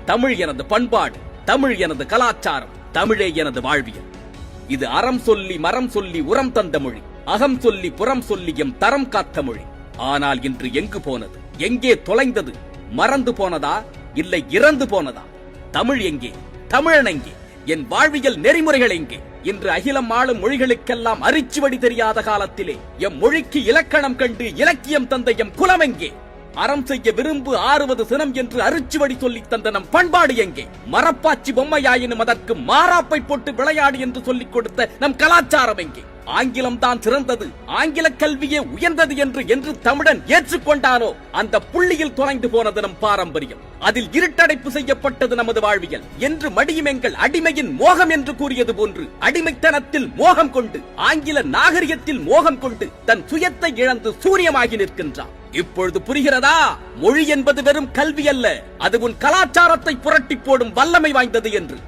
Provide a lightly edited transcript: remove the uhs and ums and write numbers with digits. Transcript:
தமிழ் எனது பண்பாடு, தமிழ் எனது கலாச்சாரம், தமிழே எனது வாழ்வியல். இது அறம் சொல்லி மரம் சொல்லி உரம் தந்த மொழி, அகம் சொல்லி புறம் சொல்லி எம் தரம் காத்த மொழி. ஆனால் இன்று எங்கு போனது? எங்கே தொலைந்தது? மறந்து போனதா இல்லை இறந்து போனதா? தமிழ் எங்கே? தமிழன் எங்கே? என் வாழ்வியல் நெறிமுறைகள் எங்கே? இன்று அகிலம் ஆளும் மொழிகளுக்கெல்லாம் அரிச்சுவடி தெரியாத காலத்திலே எம் மொழிக்கு இலக்கணம் கண்டு இலக்கியம் தந்த எம் குலம் எங்கே? அறம் செய்ய விரும்பு ஆறுவது சினம் என்று அரிச்சுவடி சொல்லி தந்த நம் பண்பாடு எங்கே? மரப்பாச்சி பொம்மையாயினும் அதற்கு மாறாப்பை போட்டு விளையாடு என்று சொல்லிக் கொடுத்த நம் கலாச்சாரம் எங்கே? ஆங்கிலம் தான் சிறந்தது, ஆங்கில கல்வியே உயர்ந்தது என்று தமிழன் ஏற்றுக்கொண்டானோ அந்த புள்ளியில் தொலைந்து போனது நம் பாரம்பரியம். அதில் இருட்டடைப்பு செய்யப்பட்டது நமது வாழ்வியல். என்று மடியும் எங்கள் அடிமையின் மோகம் என்று கூறியது போன்று அடிமைத்தனத்தில் மோகம் கொண்டு, ஆங்கில நாகரிகத்தில் மோகம் கொண்டு தன் சுயத்தை இழந்து சூரியமாகி நிற்கின்றான். இப்பொழுது புரிகிறதா? மொழி என்பது வெறும் கல்வி அல்ல, அது உன் கலாச்சாரத்தை புரட்டி போடும் வல்லமை வாய்ந்தது என்று.